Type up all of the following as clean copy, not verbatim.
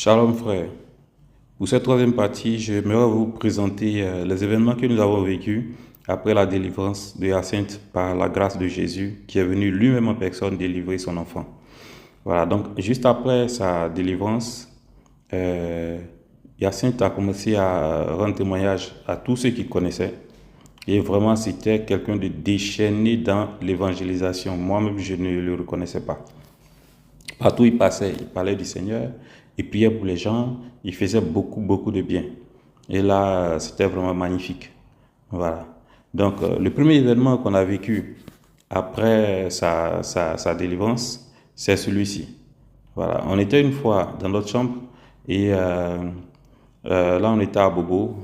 Shalom frère. Pour cette troisième partie, j'aimerais vous présenter les événements que nous avons vécus après la délivrance de Hyacinthe par la grâce de Jésus qui est venu lui-même en personne délivrer son enfant. Voilà, donc juste après sa délivrance, euh, Hyacinthe a commencé à rendre témoignage à tous ceux qui connaissaient. Et vraiment, c'était quelqu'un de déchaîné dans l'évangélisation. Moi-même, je ne le reconnaissais pas. Partout où il passait, il parlait du Seigneur, il priait pour les gens, il faisait beaucoup de bien. Et là, c'était vraiment magnifique. Voilà. Donc, le premier événement qu'on a vécu après sa délivrance, c'est celui-ci. Voilà. On était une fois dans notre chambre et là, on était à Bobo,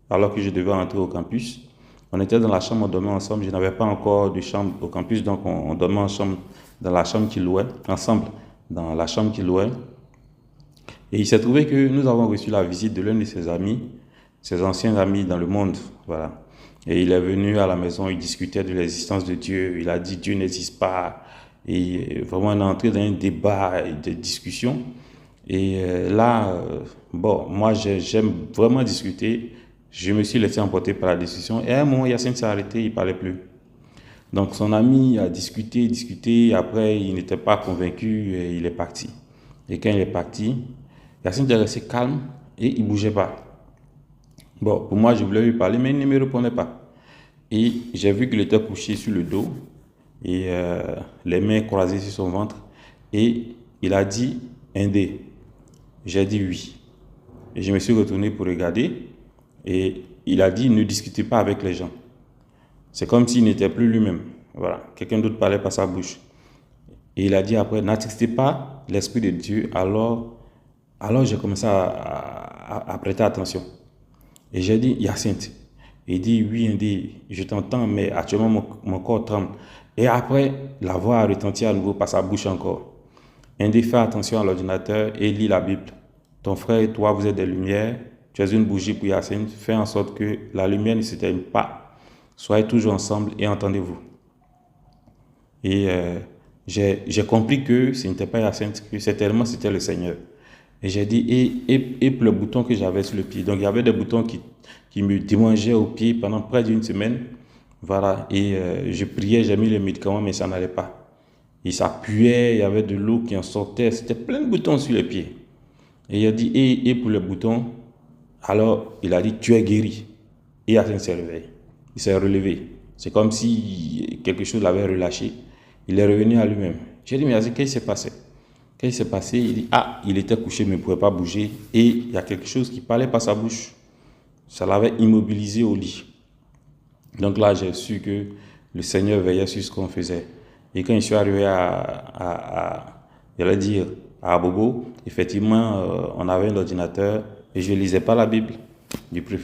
alors que je devais entrer au campus. On était dans la chambre, on dormait ensemble. Je n'avais pas encore de chambre au campus, donc on dormait ensemble dans la chambre qu'il louait, ensemble dans la chambre qu'il louait. Et il s'est trouvé que nous avons reçu la visite de l'un de ses amis, ses anciens amis dans le monde. Voilà. Et il est venu à la maison, il discutait de l'existence de Dieu. Il a dit Dieu n'existe pas. Et vraiment, on est entré dans un débat et des discussions. Et là, bon, moi, j'aime vraiment discuter. Je me suis laissé emporter par la discussion. Et à un moment, Yacine s'est arrêté, il ne parlait plus. Donc, son ami a discuté. Après, il n'était pas convaincu et il est parti. Et quand il est parti, Yacine était resté calme et il ne bougeait pas. Bon, pour moi, je voulais lui parler, mais il ne me répondait pas. Et j'ai vu qu'il était couché sur le dos et les mains croisées sur son ventre. Et il a dit Indé. J'ai dit oui. Et je me suis retourné pour regarder. Et il a dit ne discutez pas avec les gens. C'est comme s'il n'était plus lui-même. Voilà. Quelqu'un d'autre parlait par sa bouche. Et il a dit après n'attristez pas l'Esprit de Dieu. Alors j'ai commencé à prêter attention. Et j'ai dit Hyacinthe. Il dit oui, il dit je t'entends, mais actuellement mon corps tremble. Et après, la voix a retenti à nouveau par sa bouche encore. Indé, fais attention à l'ordinateur et lis la Bible. Ton frère et toi, vous êtes des lumières. Tu es une bougie pour Hyacinthe. Fais en sorte que la lumière ne s'éteigne pas. Soyez toujours ensemble et entendez-vous. Et j'ai compris que ce n'était pas Hyacinthe, que c'était le Seigneur. Et j'ai dit, et le bouton que j'avais sur le pied. Donc il y avait des boutons qui me démangeaient au pied pendant près d'une semaine. Voilà. Et je priais, j'ai mis les médicaments, mais ça n'allait pas. Et ça puait, il y avait de l'eau qui en sortait. C'était plein de boutons sur les pieds. Et il a dit, et pour le bouton, alors il a dit, tu es guéri. Et Yacine s'est réveillé. Il s'est relevé. C'est comme si quelque chose l'avait relâché. Il est revenu à lui-même. J'ai dit, mais Yacine, qu'est-ce qui s'est passé? Qu'est-ce qui s'est passé? Il dit, ah, il était couché, mais il ne pouvait pas bouger. Et il y a quelque chose qui parlait par sa bouche. Ça l'avait immobilisé au lit. Donc là, j'ai su que le Seigneur veillait sur ce qu'on faisait. Et quand je suis arrivé j'allais dire, à Bobo, effectivement, on avait un ordinateur et je ne lisais pas la Bible.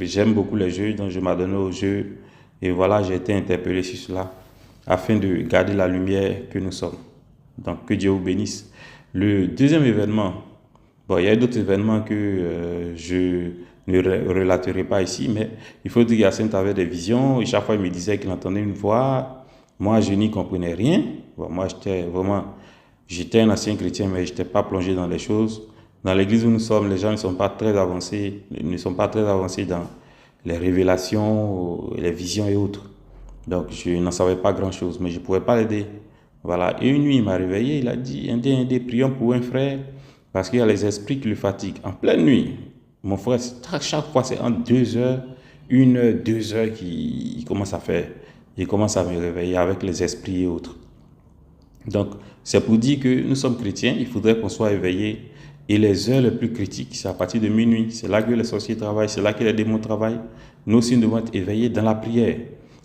J'aime beaucoup les jeux, donc je m'adonnais aux jeux. Et voilà, j'ai été interpellé sur cela afin de garder la lumière que nous sommes. Donc, que Dieu vous bénisse. Le deuxième événement, bon, il y a d'autres événements que je ne relaterai pas ici, mais il faut dire qu'Hyacinthe avait des visions et chaque fois il me disait qu'il entendait une voix. Moi, je n'y comprenais rien. Bon, moi, j'étais un ancien chrétien, mais je n'étais pas plongé dans les choses. Dans l'église où nous sommes, les gens ne sont pas très avancés, dans les révélations, les visions et autres. Donc, je n'en savais pas grand-chose, mais je ne pouvais pas l'aider. Voilà. Et une nuit, il m'a réveillé, il a dit, Indé, prions pour un frère, parce qu'il y a les esprits qui le fatiguent. En pleine nuit, mon frère, chaque fois, c'est entre 2 heures, 1 heure, 2 heures qu'il commence à faire. Il commence à me réveiller avec les esprits et autres. Donc, c'est pour dire que nous sommes chrétiens, il faudrait qu'on soit éveillés. Et les heures les plus critiques, c'est à partir de minuit. C'est là que les sorciers travaillent, c'est là que les démons travaillent. Nous aussi, nous devons être éveillés dans la prière.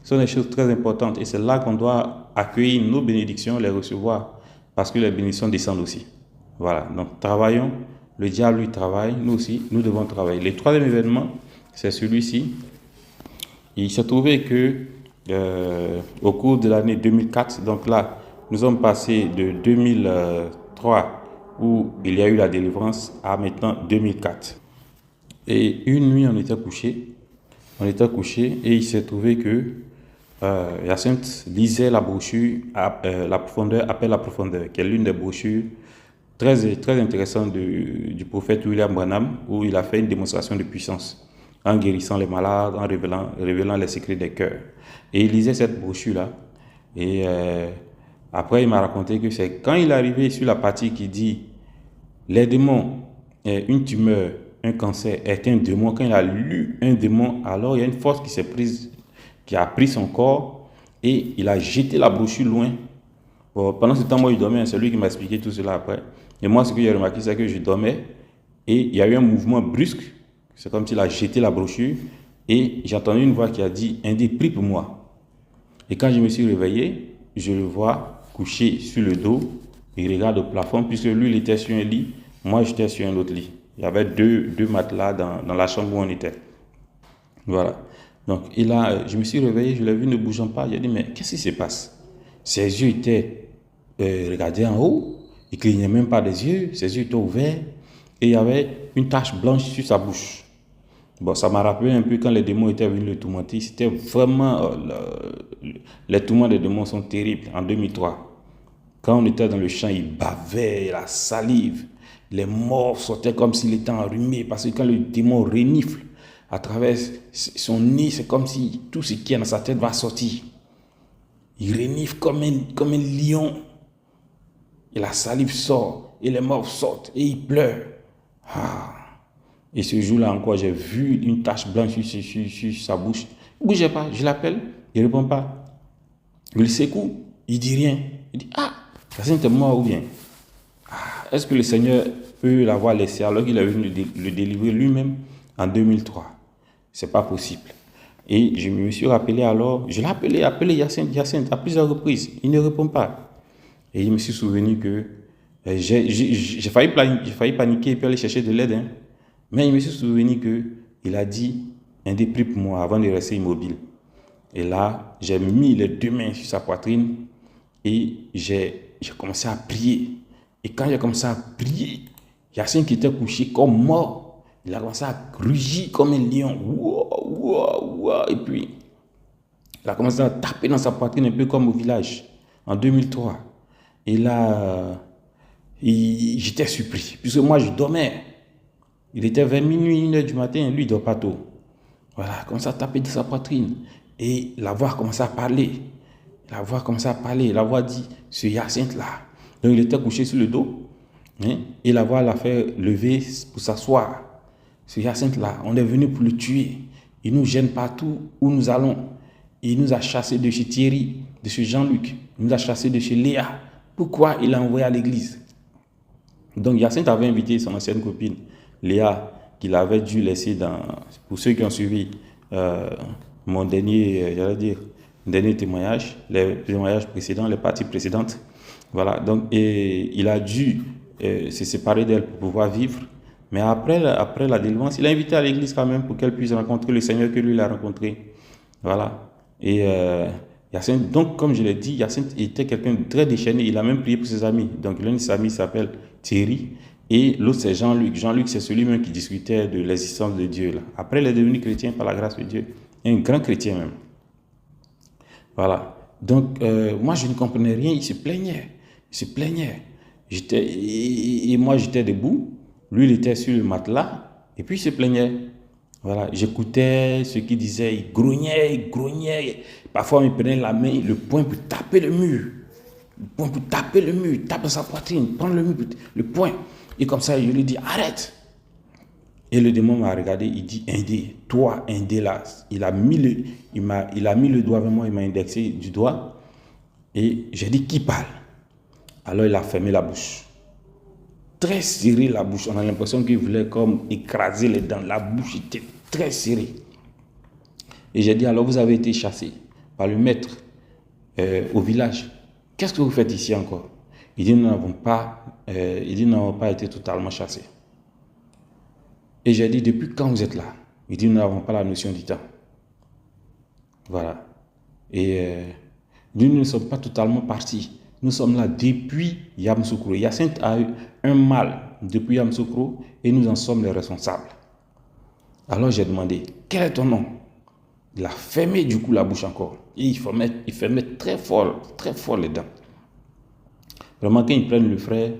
Ce sont des choses très importantes et c'est là qu'on doit accueillir nos bénédictions, les recevoir, parce que les bénédictions descendent aussi. Voilà, donc travaillons. Le diable, lui, travaille. Nous aussi, nous devons travailler. Le troisième événement, c'est celui-ci. Il s'est trouvé que au cours de l'année 2004, donc là, nous sommes passés de 2003, où il y a eu la délivrance, à maintenant 2004. Et une nuit, on était couché et il s'est trouvé que Hyacinthe lisait la brochure La profondeur appelle la profondeur, qui est l'une des brochures très intéressant du prophète William Branham, où il a fait une démonstration de puissance en guérissant les malades, en révélant les secrets des cœurs. Et il lisait cette brochure-là. Et après, il m'a raconté que c'est quand il est arrivé sur la partie qui dit les démons, une tumeur, un cancer est un démon. Quand il a lu un démon, alors il y a une force qui a pris son corps et il a jeté la brochure loin. Bon, pendant ce temps, moi, je dormais. C'est lui qui m'a expliqué tout cela après. Et moi, ce que j'ai remarqué, c'est que je dormais et il y a eu un mouvement brusque. C'est comme s'il a jeté la brochure et j'ai entendu une voix qui a dit « Indé, prie pour moi ». Et quand je me suis réveillé, je le vois couché sur le dos. Il regarde au plafond puisque lui, il était sur un lit. Moi, j'étais sur un autre lit. Il y avait deux matelas dans la chambre où on était. Voilà. Donc, je me suis réveillé, je l'ai vu ne bougeant pas. J'ai dit, mais qu'est-ce qui se passe? Ses yeux étaient regardés en haut. Il ne clignait même pas des yeux. Ses yeux étaient ouverts. Et il y avait une tache blanche sur sa bouche. Bon, ça m'a rappelé un peu quand les démons étaient venus le tourmenter. C'était vraiment... les tourments des démons sont terribles. En 2003, quand on était dans le champ, il bavait, la salive. Les morts sortaient comme s'il était enrhumé. Parce que quand le démon renifle à travers son nez, c'est comme si tout ce qui est dans sa tête va sortir. Il renifle comme un lion. Et la salive sort. Et les morts sortent. Et il pleure. Ah. Et ce jour-là encore, j'ai vu une tache blanche sur sa bouche. Il ne bougeait pas. Je l'appelle. Il ne répond pas. Je le secoue. Il ne dit rien. Il dit, ah, c'est mort ou bien? Ah, est-ce que le Seigneur peut l'avoir laissé alors qu'il a venu le délivrer lui-même en 2003? C'est pas possible. Et je me suis rappelé alors, je l'ai appelé Hyacinthe à plusieurs reprises. Il ne répond pas. Et je me suis souvenu que j'ai failli paniquer et puis aller chercher de l'aide. Hein. Mais je me suis souvenu qu'il a dit un des prix pour moi avant de rester immobile. Et là, j'ai mis les deux mains sur sa poitrine et j'ai commencé à prier. Et quand j'ai commencé à prier, Hyacinthe qui était couché comme mort, il a commencé à rugir comme un lion. Et puis, il a commencé à taper dans sa poitrine un peu comme au village en 2003. Et là, j'étais surpris, puisque moi je dormais. Il était vers minuit, 1h du matin, lui il dort pas tôt. Voilà, il a commencé à taper dans sa poitrine. Et la voix a commencé à parler. La voix dit, ce Hyacinthe-là. Donc il était couché sur le dos. Hein, et la voix l'a fait lever pour s'asseoir. Ce Hyacinthe-là, on est venu pour le tuer. Il nous gêne partout où nous allons. Il nous a chassés de chez Thierry, de chez Jean-Luc. Il nous a chassés de chez Léa. Pourquoi il l'a envoyé à l'église? Donc Hyacinthe avait invité son ancienne copine, Léa, qu'il avait dû laisser pour ceux qui ont suivi mon dernier témoignage, les témoignages précédents, les parties précédentes. Voilà, donc et il a dû se séparer d'elle pour pouvoir vivre. Mais après la délivrance, il l'a invité à l'église quand même pour qu'elle puisse rencontrer le Seigneur que lui il a rencontré. Voilà. Et Hyacinthe, donc comme je l'ai dit, Hyacinthe était quelqu'un de très déchaîné. Il a même prié pour ses amis. Donc l'un de ses amis s'appelle Thierry et l'autre c'est Jean-Luc. Jean-Luc c'est celui-même qui discutait de l'existence de Dieu. Là. Après il est devenu chrétien par la grâce de Dieu. Un grand chrétien même. Voilà. Donc moi je ne comprenais rien. Il se plaignait. Et moi j'étais debout. Lui, il était sur le matelas et puis il se plaignait. Voilà, j'écoutais ce qu'il disait, il grognait. Parfois, il me prenait la main, le poing pour taper le mur. Tape dans sa poitrine, prendre le poing. Et comme ça, je lui dis, arrête. Et le démon m'a regardé, il dit, Indé, toi, Indé là. Il a mis le doigt vers moi, il m'a indexé du doigt. Et j'ai dit, qui parle? Alors, il a fermé la bouche. Très serré la bouche. On a l'impression qu'il voulait comme écraser les dents. La bouche était très serrée. Et j'ai dit, alors vous avez été chassé par le maître au village. Qu'est-ce que vous faites ici encore? Il dit, nous n'avons pas été totalement chassés. Et j'ai dit, depuis quand vous êtes là? Il dit, nous n'avons pas la notion du temps. Voilà. Et nous ne sommes pas totalement partis. Nous sommes là depuis Yamoussoukro. Hyacinthe a eu un mal depuis Yamoussoukro et nous en sommes les responsables. Alors j'ai demandé, quel est ton nom? Il a fermé du coup la bouche encore. Et il fermait très fort les dents. Vraiment, quand ils prennent le frère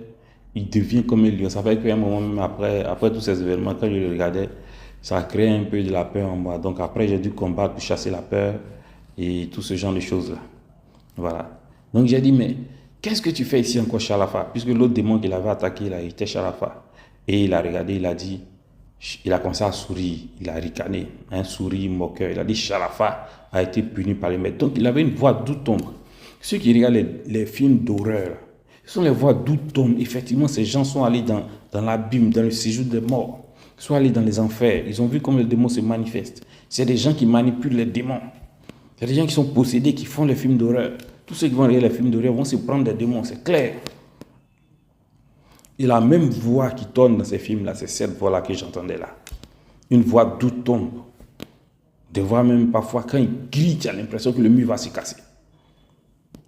il devient comme un lion. Ça fait qu'à un moment, même après tous ces événements, quand je le regardais, ça a créé un peu de la peur en moi. Donc après, j'ai dû combattre pour chasser la peur et tout ce genre de choses-là. Voilà. Donc j'ai dit, mais qu'est-ce que tu fais ici encore, Chalafa? Puisque l'autre démon qu'il avait attaqué, là, il était Chalafa. Et il a regardé, il a dit, il a commencé à sourire, il a ricané, un sourire moqueur. Il a dit, Chalafa a été puni par les maîtres. Donc il avait une voix d'outre-tombe. Ceux qui regardent les films d'horreur, ce sont les voix d'outre-tombe. Effectivement, ces gens sont allés dans l'abîme, dans le séjour des morts, sont allés dans les enfers. Ils ont vu comment le démon se manifeste. C'est des gens qui manipulent les démons. Il y a des gens qui sont possédés, qui font les films d'horreur. Tous ceux qui vont regarder les films d'horreur vont se prendre des démons, c'est clair. Et la même voix qui tourne dans ces films-là, c'est cette voix-là que j'entendais là. Une voix d'outre-tombe. Des voix même parfois, quand il crie, tu as l'impression que le mur va se casser.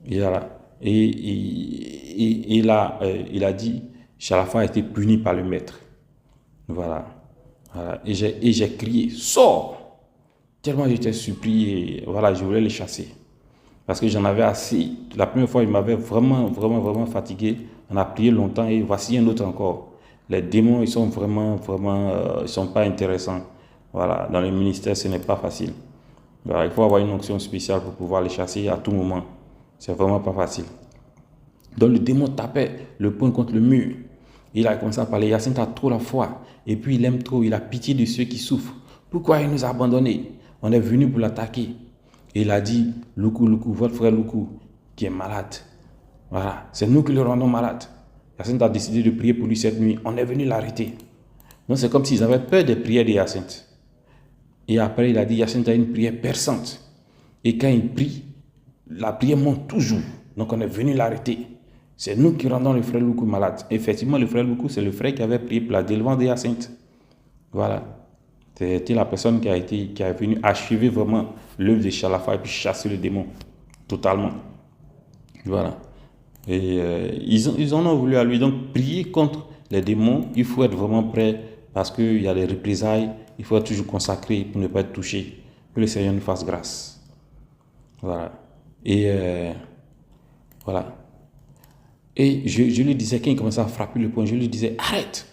Et voilà. Et là, il a dit, Chalafa a été puni par le maître. Voilà. Et j'ai crié, sors! Tellement j'étais supplié, voilà, je voulais les chasser. Parce que j'en avais assez. La première fois, il m'avait vraiment fatigué. On a prié longtemps et voici un autre encore. Les démons, ils sont vraiment, ils sont pas intéressants. Voilà, dans le ministère, ce n'est pas facile. Voilà, il faut avoir une onction spéciale pour pouvoir les chasser à tout moment. C'est vraiment pas facile. Donc le démon tapait le poing contre le mur. Il a commencé à parler, Hyacinthe a trop la foi. Et puis il aime trop, il a pitié de ceux qui souffrent. Pourquoi il nous a abandonnés? On est venu pour l'attaquer. Et il a dit, Loukou, votre frère Loukou, qui est malade. Voilà, c'est nous qui le rendons malade. Hyacinthe a décidé de prier pour lui cette nuit. On est venu l'arrêter. Donc c'est comme s'ils avaient peur des prières de Hyacinthe. Et après, il a dit, Hyacinthe a une prière perçante. Et quand il prie, la prière monte toujours. Donc on est venu l'arrêter. C'est nous qui rendons le frère Loukou malade. Effectivement, le frère Loukou, c'est le frère qui avait prié pour la délivrance de Hyacinthe. Voilà. C'était la personne qui est venue achever vraiment l'œuvre de Chalafa et puis chasser le démon totalement. Voilà. Et ils en ont voulu à lui. Donc, prier contre les démons, il faut être vraiment prêt parce qu'il y a des représailles. Il faut être toujours consacré pour ne pas être touché. Que le Seigneur nous fasse grâce. Voilà. Et voilà. Et je lui disais, quand il commençait à frapper le poing, je lui disais, arrête.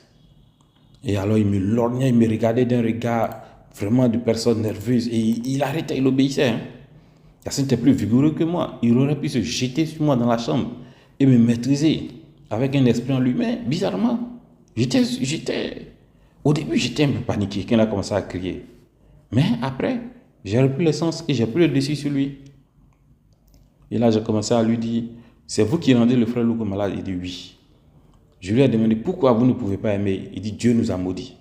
Et alors il me lorgnait, il me regardait d'un regard vraiment de personne nerveuse. Et il arrêtait, il obéissait. Hyacinthe était plus vigoureux que moi. Il aurait pu se jeter sur moi dans la chambre et me maîtriser avec un esprit en lui. Mais bizarrement, au début, j'étais un peu paniqué quand il a commencé à crier. Mais après, j'ai repris le sens et j'ai pris le dessus sur lui. Et là, j'ai commencé à lui dire, c'est vous qui rendez le frère Loukou malade? Il dit oui. Je lui ai demandé pourquoi vous ne pouvez pas aimer. Il dit Dieu nous a maudits.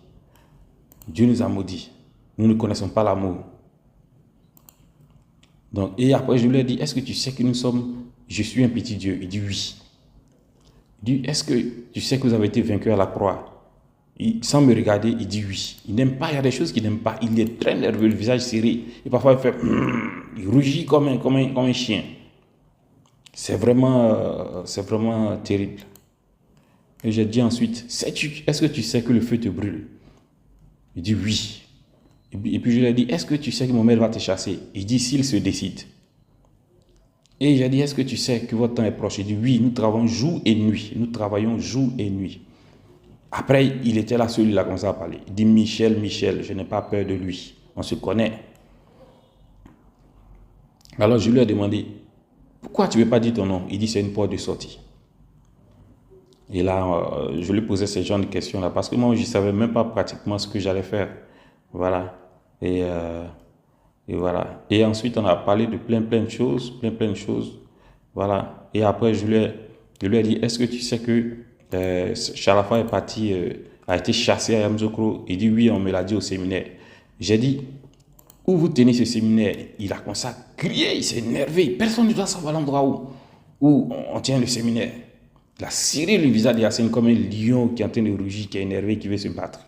Dieu nous a maudits. Nous ne connaissons pas l'amour. Donc, et après, je lui ai dit, est-ce que tu sais que je suis un petit Dieu? Il dit oui. Il dit, est-ce que tu sais que vous avez été vaincu à la croix? Sans me regarder, il dit oui. Il n'aime pas, il y a des choses qu'il n'aime pas. Il est très nerveux, le visage serré. Et parfois, il fait, il rougit comme un chien. C'est vraiment terrible. Et j'ai dit ensuite, est-ce que tu sais que le feu te brûle? Il dit oui. Et puis je lui ai dit, est-ce que tu sais que mon maître va te chasser? Il dit, s'il se décide. Et j'ai dit, est-ce que tu sais que votre temps est proche? Il dit, oui, nous travaillons jour et nuit. Nous travaillons jour et nuit. Après, il était là seul, il a commencé à parler. Il dit, Michel, je n'ai pas peur de lui. On se connaît. Alors je lui ai demandé, pourquoi tu ne veux pas dire ton nom? Il dit, c'est une porte de sortie. Et là, je lui posais ce genre de questions-là parce que moi, je ne savais même pas pratiquement ce que j'allais faire. Voilà. Et voilà. Et ensuite, on a parlé de plein de choses, plein de choses. Voilà. Et après, je lui ai dit, est-ce que tu sais que Chalafa est parti, a été chassé à Yamoussoukro? Il dit, oui, on me l'a dit au séminaire. J'ai dit, où vous tenez ce séminaire? Il a commencé à crier, il s'est énervé. Personne ne doit savoir l'endroit où on tient le séminaire. Il a serré le visage d'Hyacinthe comme un lion qui est en train de rougir, qui est énervé, qui veut se battre.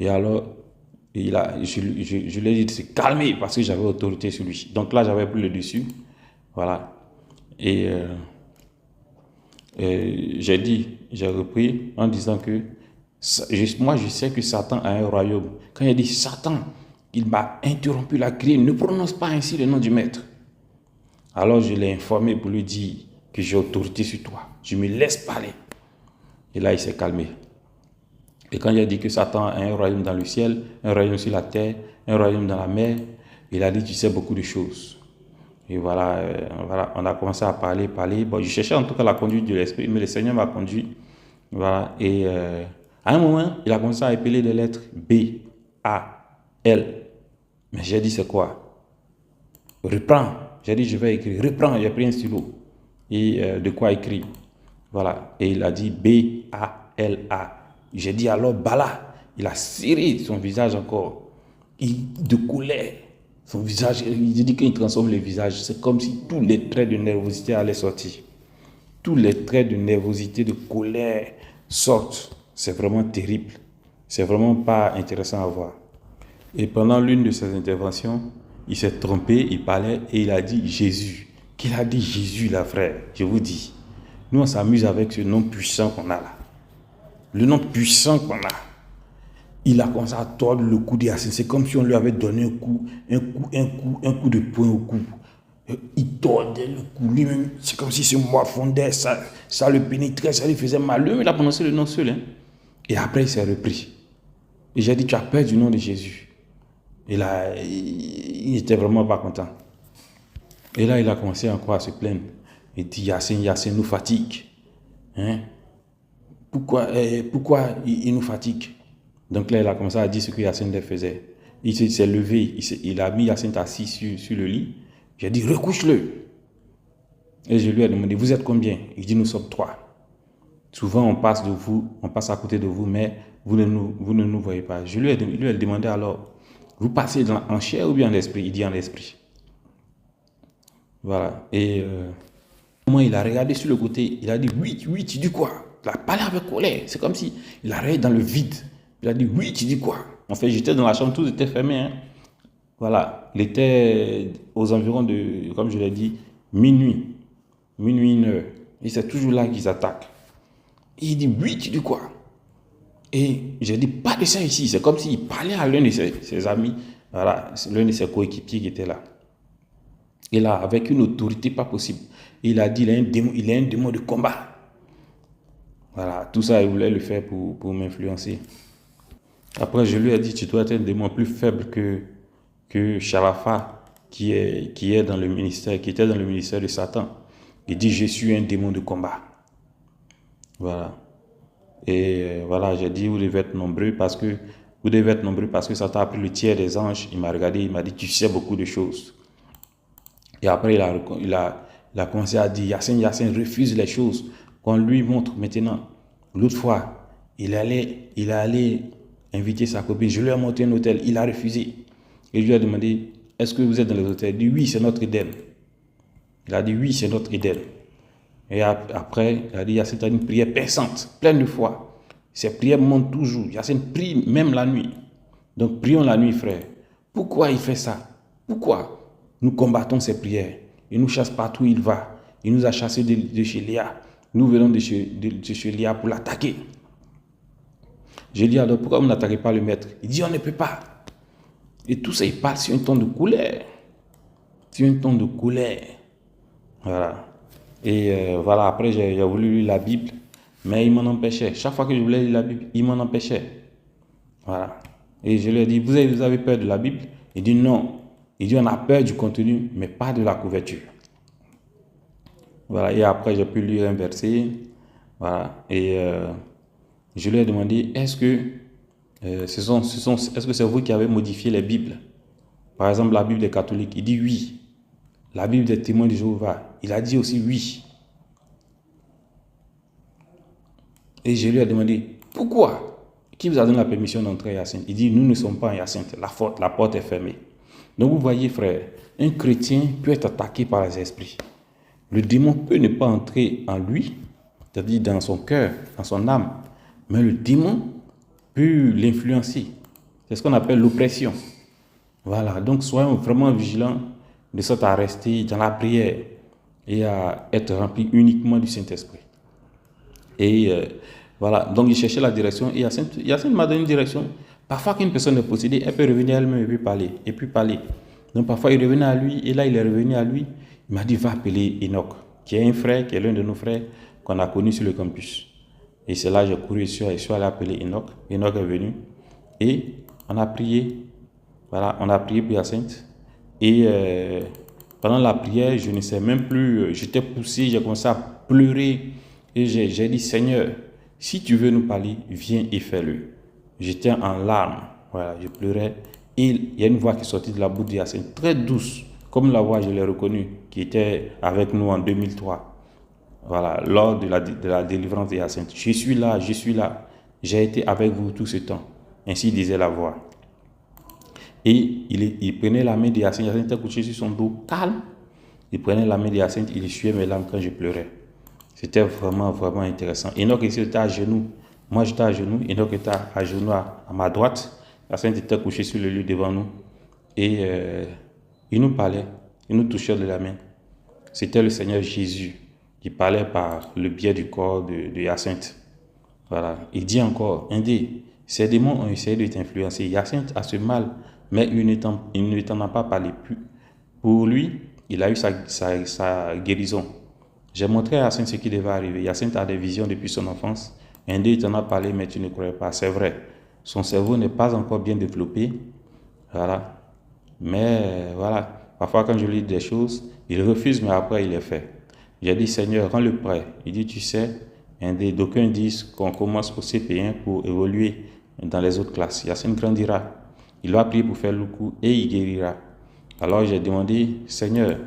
Et alors, je lui ai dit de se calmer parce que j'avais autorité sur lui. Donc là, j'avais pris le dessus. Voilà. Et j'ai repris en disant que moi, je sais que Satan a un royaume. Quand il a dit Satan, il m'a interrompu la criée. Ne prononce pas ainsi le nom du maître. Alors, je l'ai informé pour lui dire que j'ai autorité sur toi. Je me laisse parler. Et là, il s'est calmé. Et quand il a dit que Satan a un royaume dans le ciel, un royaume sur la terre, un royaume dans la mer, il a dit, tu sais beaucoup de choses. Et voilà, on a commencé à parler. Bon, je cherchais en tout cas la conduite de l'esprit, mais le Seigneur m'a conduit. Voilà, et à un moment, il a commencé à appeler des lettres B, A, L. Mais j'ai dit, c'est quoi? Reprends. J'ai dit, je vais écrire. Reprends, j'ai pris un stylo. Et de quoi écrire? Voilà, et il a dit B, A, L, A. J'ai dit alors, Bala. Il a serré son visage encore. De colère. Son visage, il dit qu'il transforme le visage. C'est comme si tous les traits de nervosité allaient sortir. Tous les traits de nervosité, de colère sortent. C'est vraiment terrible. C'est vraiment pas intéressant à voir. Et pendant l'une de ses interventions, il s'est trompé, il parlait et il a dit Jésus. Qu'il a dit Jésus là, frère, je vous dis. Nous, on s'amuse avec ce nom puissant qu'on a là. Le nom puissant qu'on a. Il a commencé à tordre le cou d'Yacine. C'est comme si on lui avait donné un coup de poing au cou. Il tordait le cou lui-même. C'est comme si se morfondait, ça le pénétrait, ça lui faisait mal. Lui, il a prononcé le nom seul. Hein. Et après, il s'est repris. Et j'ai dit, tu as peur du nom de Jésus. Et là, il n'était vraiment pas content. Et là, il a commencé encore à se plaindre. Il dit, Yacine nous fatigue. Hein? Pourquoi il nous fatigue? Donc là, il a commencé à dire ce que Yacine faisait. Il s'est levé, il a mis Yacine assis sur le lit. J'ai dit, recouche-le. Et je lui ai demandé, vous êtes combien? Il dit, nous sommes 3. Souvent, on passe à côté de vous, mais vous ne nous voyez pas. Je lui ai demandé alors, vous passez en chair ou bien en esprit? Il dit en esprit. Voilà. Et moi, il a regardé sur le côté, il a dit, oui, tu dis quoi? Il a parlé avec colère. C'est comme si il a regardé dans le vide. Il a dit, oui, tu dis quoi? En fait, j'étais dans la chambre, tout était fermé. Hein. Voilà. Il était aux environs de, comme je l'ai dit, minuit, 1h. Et c'est toujours là qu'ils attaquent. Et il dit, oui, tu dis quoi? Et j'ai dit, pas de ça ici. C'est comme s'il parlait à l'un de ses amis, voilà, l'un de ses coéquipiers qui était là. Et là, avec une autorité pas possible. Il a dit, il a un démon de combat. Voilà, tout ça, il voulait le faire pour m'influencer. Après, je lui ai dit, tu dois être un démon plus faible que Shalafa, qui était dans le ministère de Satan. Il dit, je suis un démon de combat. Voilà. Et voilà, j'ai dit, vous devez être nombreux parce que Satan a pris le tiers des anges. Il m'a regardé, il m'a dit, tu sais beaucoup de choses. Et après, il a commencé à dire, Yacine refuse les choses qu'on lui montre maintenant. L'autre fois, il allait inviter sa copine. Je lui ai montré un hôtel. Il a refusé. Et je lui ai demandé, est-ce que vous êtes dans les hôtels? Il dit, oui, c'est notre Éden. Il a dit, oui, c'est notre Éden. Et après, il a dit, Yacine a une prière perçante, pleine de foi. Ses prières montent toujours. Yacine prie même la nuit. Donc, prions la nuit, frère. Pourquoi il fait ça? Pourquoi nous combattons ses prières? Il nous chasse partout où il va. Il nous a chassés de chez Léa. Nous venons de chez Léa pour l'attaquer. Je dis alors, pourquoi vous n'attaquez pas le maître? Il dit, on ne peut pas. Et tout ça, il parle sur un ton de colère. Sur un ton de colère. Voilà. Et voilà, après, j'ai voulu lire la Bible, mais il m'en empêchait. Chaque fois que je voulais lire la Bible, il m'en empêchait. Voilà. Et je lui ai dit, vous avez peur de la Bible? Il dit, non. Il dit, on a peur du contenu, mais pas de la couverture. Voilà. Et après, j'ai pu lire un verset. Voilà. Et je lui ai demandé, est-ce que c'est vous qui avez modifié les Bibles? Par exemple, la Bible des catholiques. Il dit oui. La Bible des témoins de Jéhovah. Il a dit aussi oui. Et je lui ai demandé, pourquoi? Qui vous a donné la permission d'entrer à Hyacinthe? Il dit, nous ne sommes pas en Hyacinthe. La porte est fermée. Donc vous voyez, frère, un chrétien peut être attaqué par les esprits. Le démon peut ne pas entrer en lui, c'est-à-dire dans son cœur, dans son âme. Mais le démon peut l'influencer. C'est ce qu'on appelle l'oppression. Voilà, donc soyons vraiment vigilants de sorte à rester dans la prière et à être remplis uniquement du Saint-Esprit. Et voilà, donc il cherchait la direction et Hyacinthe m'a donné une direction. Parfois qu'une personne est possédée, elle peut revenir à elle-même et puis parler. Donc parfois il revenait à lui et là il est revenu à lui. Il m'a dit, va appeler Enoch, qui est un frère, qui est l'un de nos frères qu'on a connu sur le campus. Et c'est là que j'ai couru, je suis allé appeler Enoch. Enoch est venu et on a prié. Voilà, on a prié pour Hyacinthe. Et pendant la prière, je ne sais même plus, j'étais poussé, j'ai commencé à pleurer. Et j'ai dit, Seigneur, si tu veux nous parler, viens et fais-le. J'étais en larmes, voilà, je pleurais. Et il y a une voix qui sortit de la bouche d'Hyacinthe, très douce, comme la voix, je l'ai reconnue, qui était avec nous en 2003. Voilà, lors de la délivrance d'Hyacinthe. Je suis là, j'ai été avec vous tout ce temps. Ainsi disait la voix. Et il prenait la main d'Hyacinthe, Hyacinthe était couché sur son dos, calme. Il prenait la main d'Hyacinthe, il essuyait mes larmes quand je pleurais. C'était vraiment, vraiment intéressant. Enoch était à genoux. Moi, j'étais à genoux. Enoch était à genoux à ma droite. Hyacinthe était couché sur le lit devant nous. Et il nous parlait, il nous touchait de la main. C'était le Seigneur Jésus qui parlait par le biais du corps de Hyacinthe. Voilà. Il dit encore, Indé, ces démons ont essayé de t'influencer. Hyacinthe a ce mal, mais il ne t'en a pas parlé plus. Pour lui, il a eu sa guérison. J'ai montré à Hyacinthe ce qui devait arriver. Hyacinthe a des visions depuis son enfance. Indé, il t'en a parlé, mais tu ne croyais pas. C'est vrai. Son cerveau n'est pas encore bien développé. Voilà. Mais voilà. Parfois, quand je lis des choses, il refuse, mais après, il les fait. J'ai dit, Seigneur, rends-le prêt. Il dit, tu sais, d'aucuns disent qu'on commence au CP1 pour évoluer dans les autres classes. Hyacinthe grandira. Il va prier pour faire le coup et il guérira. Alors j'ai demandé, Seigneur,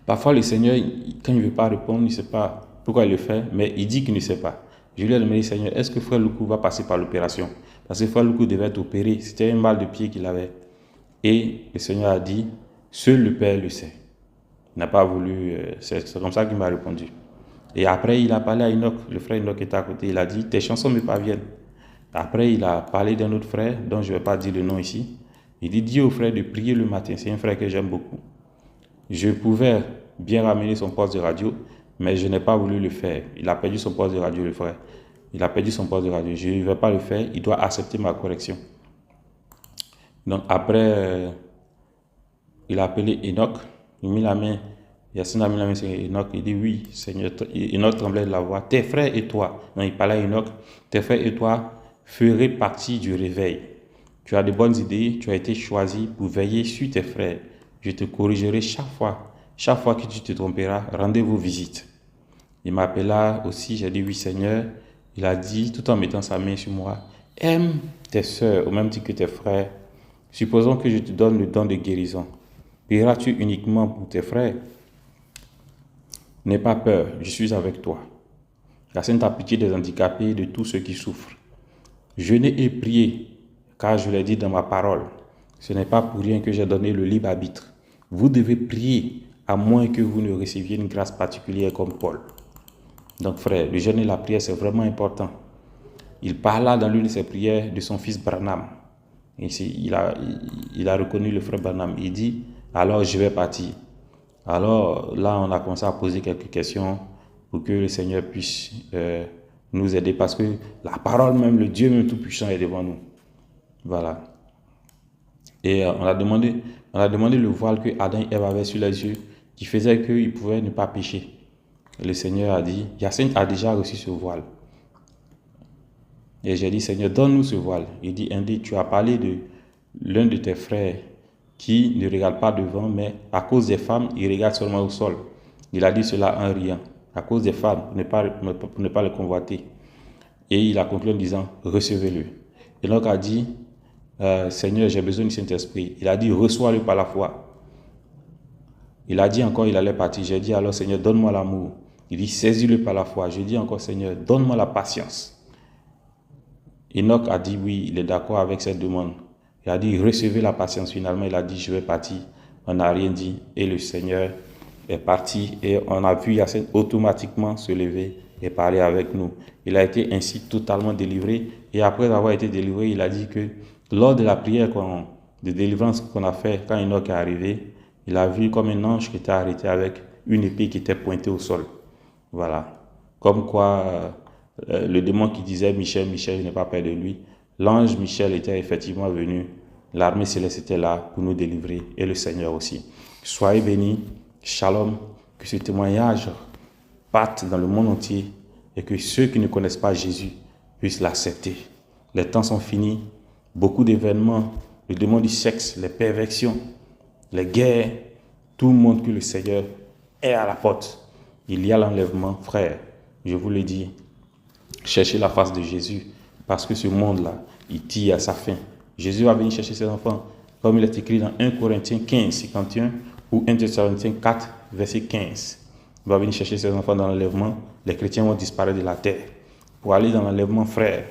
parfois le Seigneur, quand il ne veut pas répondre, il ne sait pas pourquoi il le fait, mais il dit qu'il ne sait pas. Je lui ai demandé, Seigneur, est-ce que frère Loukou va passer par l'opération? Parce que frère Loukou devait être opéré. C'était un mal de pied qu'il avait. Et le Seigneur a dit, seul le Père le sait. Il n'a pas voulu, c'est comme ça qu'il m'a répondu. Et après, il a parlé à Enoch, le frère Enoch était à côté, il a dit, tes chansons me parviennent. Après, il a parlé d'un autre frère, dont je ne vais pas dire le nom ici. Il dit, dis au frère de prier le matin, c'est un frère que j'aime beaucoup. Je pouvais bien ramener son poste de radio, mais je n'ai pas voulu le faire. Il a perdu son poste de radio, le frère. Il a perdu son poste de radio. Je ne vais pas le faire, il doit accepter ma correction. Donc après, il a appelé Enoch, il a mis la main, Hyacinthe a mis la main sur Enoch, il dit oui, Seigneur, Enoch tremblait de la voix, tes frères et toi, non, il parlait à Enoch, tes frères et toi ferez partie du réveil. Tu as de bonnes idées, tu as été choisi pour veiller sur tes frères. Je te corrigerai chaque fois que tu te tromperas, rendez-vous visite. Il m'appela aussi, j'ai dit oui Seigneur, il a dit tout en mettant sa main sur moi, aime tes sœurs au même titre que tes frères. Supposons que je te donne le don de guérison. Prieras-tu uniquement pour tes frères? N'aie pas peur, je suis avec toi. La Sainte a pitié des handicapés et de tous ceux qui souffrent. Jeûnez et priez, car je l'ai dit dans ma parole. Ce n'est pas pour rien que j'ai donné le libre arbitre. Vous devez prier, à moins que vous ne receviez une grâce particulière comme Paul. Donc frère, le jeûne et la prière, c'est vraiment important. Il parla dans l'une de ses prières de son fils Branham. Et il a reconnu le frère Branham. Il dit, alors je vais partir. Alors là, on a commencé à poser quelques questions pour que le Seigneur puisse nous aider. Parce que la parole même, le Dieu même tout-puissant est devant nous. Voilà. Et on a demandé le voile que Adam et Ève avaient sur les yeux qui faisait qu'ils pouvaient ne pas pécher. Et le Seigneur a dit, Hyacinthe a déjà reçu ce voile. Et j'ai dit, Seigneur, donne-nous ce voile. Il dit, Indé, tu as parlé de l'un de tes frères qui ne regarde pas devant, mais à cause des femmes, il regarde seulement au sol. Il a dit cela en riant. À cause des femmes, pour ne pas le convoiter. Et il a conclu en disant, recevez-le. Et donc a dit, Seigneur, j'ai besoin du Saint-Esprit. Il a dit, reçois-le par la foi. Il a dit encore, il allait partir. J'ai dit, alors Seigneur, donne-moi l'amour. Il dit, saisis-le par la foi. Je dis encore, Seigneur, donne-moi la patience. Enoch a dit oui, il est d'accord avec cette demande. Il a dit, recevez la patience. Finalement, il a dit, je vais partir. On n'a rien dit. Et le Seigneur est parti. Et on a vu Hyacinthe automatiquement se lever et parler avec nous. Il a été ainsi totalement délivré. Et après avoir été délivré, il a dit que lors de la prière de délivrance qu'on a fait, quand Enoch est arrivé, il a vu comme un ange qui était arrêté avec une épée qui était pointée au sol. Voilà. Comme quoi, le démon qui disait Michel, Michel, je n'ai pas peur de lui. L'ange Michel était effectivement venu. L'armée céleste était là pour nous délivrer et le Seigneur aussi. Soyez bénis. Shalom. Que ce témoignage parte dans le monde entier et que ceux qui ne connaissent pas Jésus puissent l'accepter. Les temps sont finis, beaucoup d'événements, le démon du sexe, les perversions, les guerres, tout montre que le Seigneur est à la porte. Il y a l'enlèvement, frère, je vous le dis, cherchez la face de Jésus, parce que ce monde-là, il tire à sa fin. Jésus va venir chercher ses enfants, comme il est écrit dans 1 Corinthiens 15, 51, ou 1 Thessaloniciens 4, verset 15. Il va venir chercher ses enfants dans l'enlèvement, les chrétiens vont disparaître de la terre. Pour aller dans l'enlèvement, frère,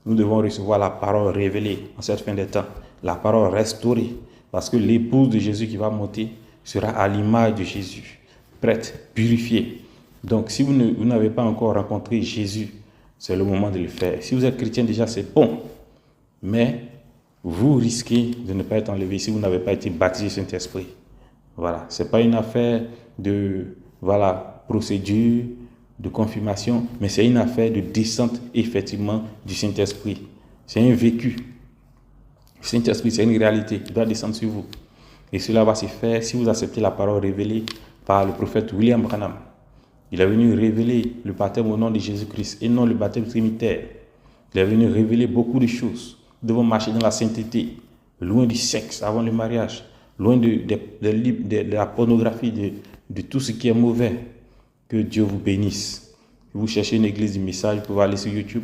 nous devons recevoir la parole révélée en cette fin des temps, la parole restaurée, parce que l'épouse de Jésus qui va monter sera à l'image de Jésus, prête, purifiée. Donc, si vous n'avez pas encore rencontré Jésus, c'est le moment de le faire. Si vous êtes chrétien déjà, c'est bon. Mais vous risquez de ne pas être enlevé si vous n'avez pas été baptisé Saint-Esprit. Voilà. Ce n'est pas une affaire de procédure, de confirmation, mais c'est une affaire de descente, effectivement, du Saint-Esprit. C'est un vécu. Le Saint-Esprit, c'est une réalité. Il doit descendre sur vous. Et cela va se faire si vous acceptez la parole révélée par le prophète William Branham. Il est venu révéler le baptême au nom de Jésus-Christ et non le baptême trinitaire. Il est venu révéler beaucoup de choses. Nous devons marcher dans la sainteté, loin du sexe avant le mariage, loin de la pornographie, de tout ce qui est mauvais. Que Dieu vous bénisse. Si vous cherchez une église du message, vous pouvez aller sur YouTube.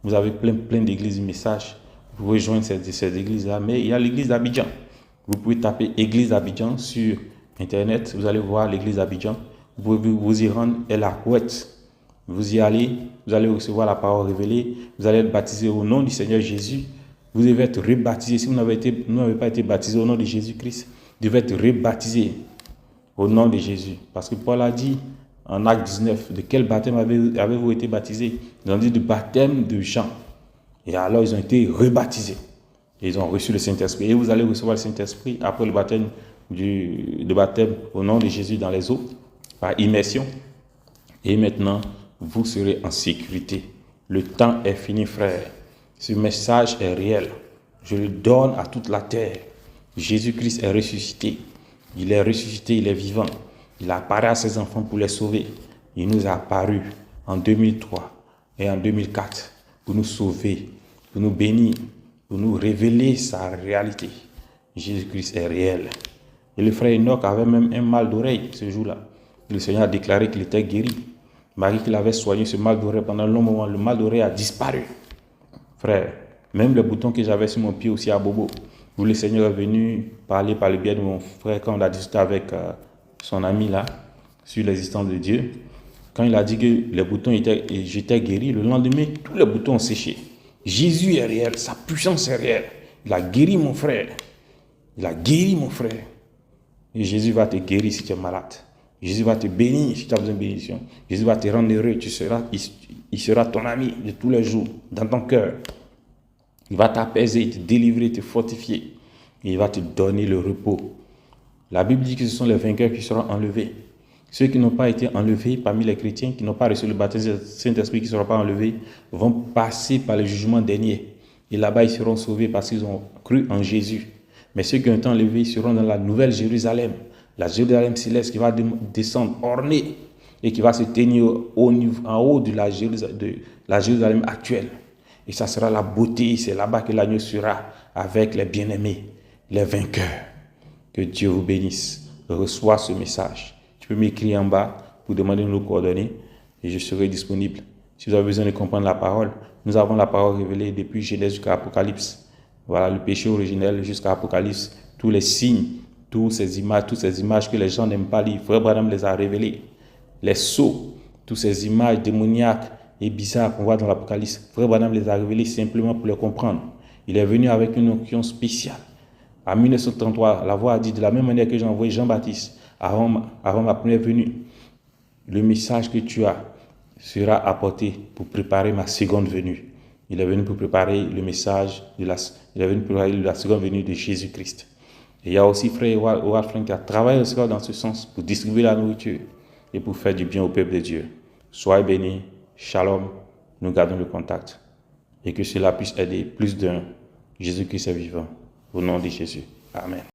Vous avez plein d'églises du message. Vous pouvez joindre ces églises-là. Mais il y a l'église d'Abidjan. Vous pouvez taper église d'Abidjan sur Internet. Vous allez voir l'église d'Abidjan. Vous pouvez vous y rendre, elle a couette. Vous y allez, vous allez recevoir la parole révélée. Vous allez être baptisé au nom du Seigneur Jésus. Vous devez être rebaptisé. Si vous n'avez pas été baptisé au nom de Jésus-Christ, vous devez être rebaptisé au nom de Jésus. Parce que Paul a dit en Acte 19, de quel baptême avez-vous été baptisé? Ils ont dit du baptême de Jean. Et alors ils ont été rebaptisés. Et ils ont reçu le Saint-Esprit. Et vous allez recevoir le Saint-Esprit après le baptême au nom de Jésus dans les eaux, par immersion. Et maintenant, vous serez en sécurité. Le temps est fini, frère. Ce message est réel. Je le donne à toute la terre. Jésus-Christ est ressuscité. Il est ressuscité, il est vivant. Il apparaît à ses enfants pour les sauver. Il nous a apparu en 2003 et en 2004 pour nous sauver, pour nous bénir, pour nous révéler sa réalité. Jésus-Christ est réel. Et le frère Enoch avait même un mal d'oreille ce jour-là. Le Seigneur a déclaré qu'il était guéri. Malgré qu'il avait soigné ce mal d'oreille pendant un long moment, le mal d'oreille a disparu. Frère, même le bouton que j'avais sur mon pied aussi à Bobo, où le Seigneur est venu parler par le biais de mon frère quand on a discuté avec son ami là, sur l'existence de Dieu. Quand il a dit que les boutons j'étais guéri, le lendemain, tous les boutons ont séché. Jésus est réel, sa puissance est réelle. Il a guéri mon frère. Il a guéri mon frère. Et Jésus va te guérir si tu es malade. Jésus va te bénir si tu as besoin de bénédiction. Jésus va te rendre heureux. Il sera ton ami de tous les jours, dans ton cœur. Il va t'apaiser, te délivrer, te fortifier. Et il va te donner le repos. La Bible dit que ce sont les vainqueurs qui seront enlevés. Ceux qui n'ont pas été enlevés parmi les chrétiens, qui n'ont pas reçu le baptême du Saint-Esprit, qui ne seront pas enlevés, vont passer par le jugement dernier. Et là-bas, ils seront sauvés parce qu'ils ont cru en Jésus. Mais ceux qui ont été enlevés seront dans la nouvelle Jérusalem, la Jérusalem céleste qui va descendre ornée et qui va se tenir en haut de la Jérusalem actuelle. Et ça sera la beauté, c'est là-bas que l'agneau sera avec les bien-aimés, les vainqueurs. Que Dieu vous bénisse. Reçois ce message. Tu peux m'écrire en bas pour demander nos coordonnées et je serai disponible. Si vous avez besoin de comprendre la parole, nous avons la parole révélée depuis Genèse jusqu'à Apocalypse. Voilà, le péché originel jusqu'à Apocalypse. Tous les signes, toutes ces images que les gens n'aiment pas lire. Frère Branham les a révélées. Les sceaux, toutes ces images démoniaques et bizarres qu'on voit dans l'Apocalypse. Frère Branham les a révélées simplement pour les comprendre. Il est venu avec une onction spéciale. En 1933, la voix a dit, de la même manière que j'ai envoyé Jean-Baptiste avant ma première venue, le message que tu as sera apporté pour préparer ma seconde venue. Il est venu pour préparer le message il est venu pour préparer la seconde venue de Jésus-Christ. Et il y a aussi frère Howard Frank qui a travaillé aussi dans ce sens pour distribuer la nourriture et pour faire du bien au peuple de Dieu. Soyez bénis, shalom, nous gardons le contact et que cela puisse aider plus d'un. Jésus-Christ est vivant. Au nom de Jésus. Amen.